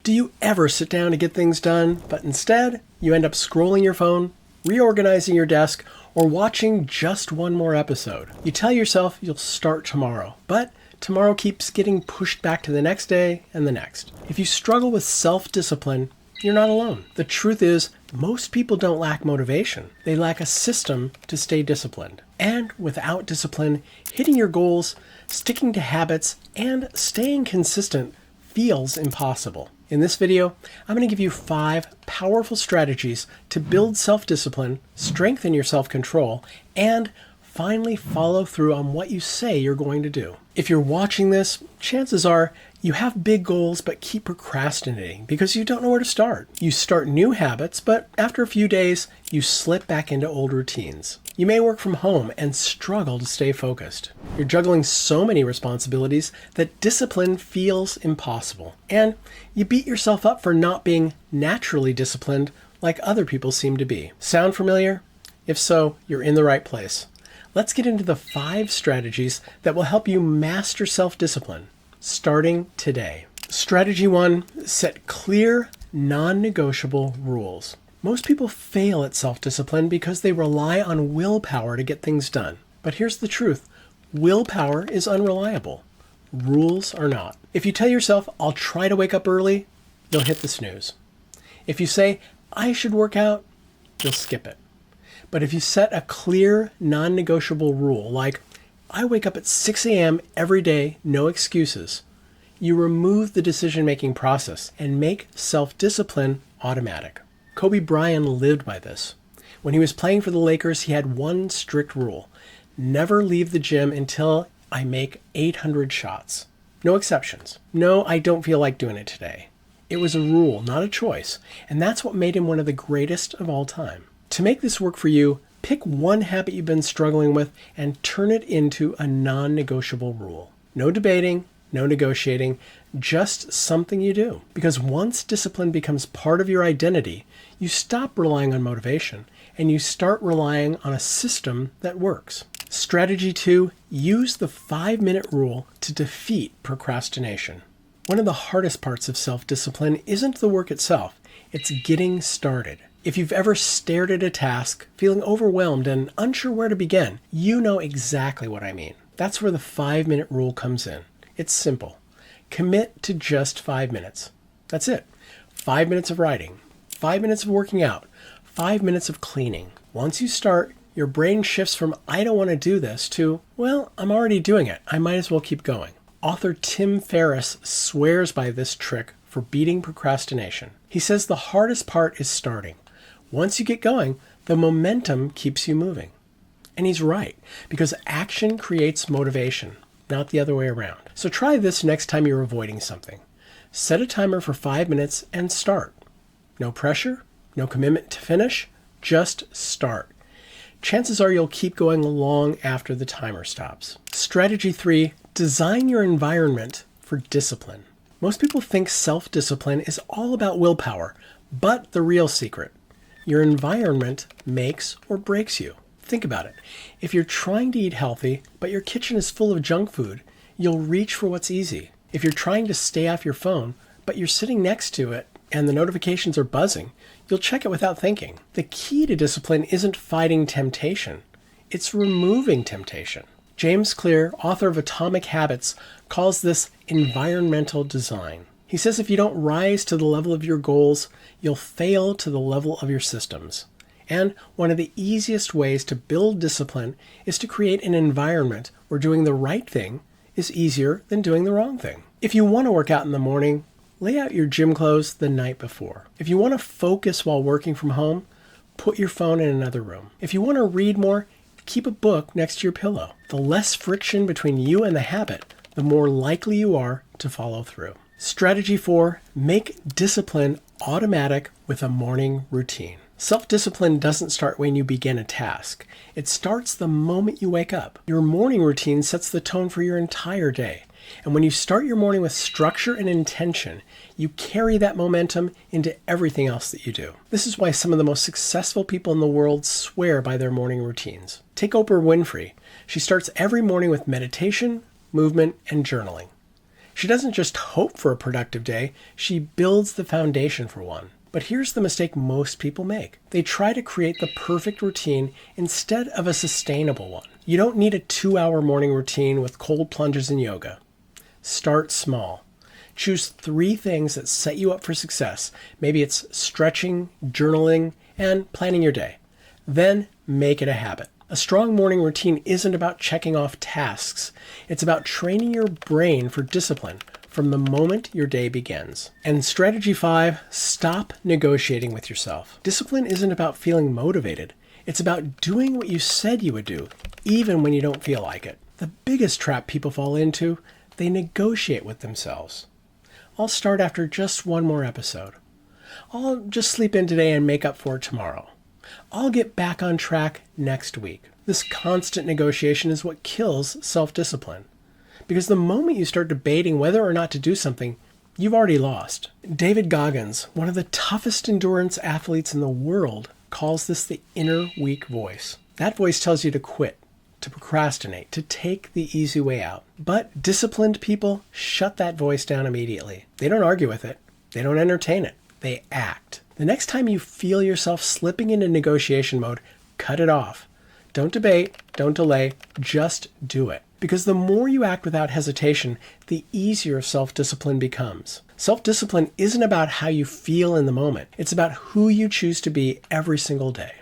Do you ever sit down to get things done, but instead you end up scrolling your phone, reorganizing your desk, or watching just one more episode? You tell yourself you'll start tomorrow, but tomorrow keeps getting pushed back to the next day and the next. If you struggle with self-discipline, you're not alone. The truth is, most people don't lack motivation. They lack a system to stay disciplined. And without discipline, hitting your goals, sticking to habits, and staying consistent feels impossible. In this video, I'm going to give you 5 powerful strategies to build self-discipline, strengthen your self-control, and finally follow through on what you say you're going to do. If you're watching this, chances are you have big goals but keep procrastinating because you don't know where to start. You start new habits, but after a few days, you slip back into old routines. You may work from home and struggle to stay focused. You're juggling so many responsibilities that discipline feels impossible. And you beat yourself up for not being naturally disciplined like other people seem to be. Sound familiar? If so, you're in the right place. Let's get into the 5 strategies that will help you master self-discipline, starting today. Strategy 1, set clear, non-negotiable rules. Most people fail at self-discipline because they rely on willpower to get things done. But here's the truth. Willpower is unreliable. Rules are not. If you tell yourself, I'll try to wake up early, you'll hit the snooze. If you say, I should work out, you'll skip it. But if you set a clear, non-negotiable rule, like I wake up at 6 a.m. every day, no excuses, you remove the decision-making process and make self-discipline automatic. Kobe Bryant lived by this. When he was playing for the Lakers, he had one strict rule: never leave the gym until I make 800 shots. No exceptions. No, I don't feel like doing it today. It was a rule, not a choice, and that's what made him one of the greatest of all time. To make this work for you, pick one habit you've been struggling with and turn it into a non-negotiable rule. No debating, no negotiating, just something you do. Because once discipline becomes part of your identity, you stop relying on motivation and you start relying on a system that works. Strategy 2, use the 5-minute rule to defeat procrastination. One of the hardest parts of self-discipline isn't the work itself, it's getting started. If you've ever stared at a task, feeling overwhelmed and unsure where to begin, you know exactly what I mean. That's where the 5-minute rule comes in. It's simple. Commit to just 5 minutes. That's it. 5 minutes of writing, 5 minutes of working out, 5 minutes of cleaning. Once you start, your brain shifts from I don't want to do this to, well, I'm already doing it. I might as well keep going. Author Tim Ferriss swears by this trick for beating procrastination. He says the hardest part is starting. Once you get going, the momentum keeps you moving. And he's right, because action creates motivation, not the other way around. So try this next time you're avoiding something. Set a timer for 5 minutes and start. No pressure, no commitment to finish, just start. Chances are you'll keep going long after the timer stops. Strategy 3, design your environment for discipline. Most people think self-discipline is all about willpower, but the real secret: your environment makes or breaks you. Think about it. If you're trying to eat healthy, but your kitchen is full of junk food, you'll reach for what's easy. If you're trying to stay off your phone, but you're sitting next to it and the notifications are buzzing, you'll check it without thinking. The key to discipline isn't fighting temptation. It's removing temptation. James Clear, author of Atomic Habits, calls this environmental design. He says if you don't rise to the level of your goals, you'll fail to the level of your systems. And one of the easiest ways to build discipline is to create an environment where doing the right thing is easier than doing the wrong thing. If you want to work out in the morning, lay out your gym clothes the night before. If you want to focus while working from home, put your phone in another room. If you want to read more, keep a book next to your pillow. The less friction between you and the habit, the more likely you are to follow through. Strategy 4, make discipline automatic with a morning routine. Self-discipline doesn't start when you begin a task. It starts the moment you wake up. Your morning routine sets the tone for your entire day. And when you start your morning with structure and intention, you carry that momentum into everything else that you do. This is why some of the most successful people in the world swear by their morning routines. Take Oprah Winfrey. She starts every morning with meditation, movement, and journaling. She doesn't just hope for a productive day, she builds the foundation for one. But here's the mistake most people make. They try to create the perfect routine instead of a sustainable one. You don't need a 2-hour morning routine with cold plunges and yoga. Start small. Choose 3 things that set you up for success. Maybe it's stretching, journaling, and planning your day. Then make it a habit. A strong morning routine isn't about checking off tasks. It's about training your brain for discipline from the moment your day begins. And strategy 5, stop negotiating with yourself. Discipline isn't about feeling motivated. It's about doing what you said you would do, even when you don't feel like it. The biggest trap people fall into, they negotiate with themselves. I'll start after just one more episode. I'll just sleep in today and make up for it tomorrow. I'll get back on track next week. This constant negotiation is what kills self-discipline. Because the moment you start debating whether or not to do something, you've already lost. David Goggins, one of the toughest endurance athletes in the world, calls this the inner weak voice. That voice tells you to quit, to procrastinate, to take the easy way out. But disciplined people shut that voice down immediately. They don't argue with it. They don't entertain it. They act. The next time you feel yourself slipping into negotiation mode, cut it off. Don't debate, don't delay, just do it. Because the more you act without hesitation, the easier self-discipline becomes. Self-discipline isn't about how you feel in the moment. It's about who you choose to be every single day.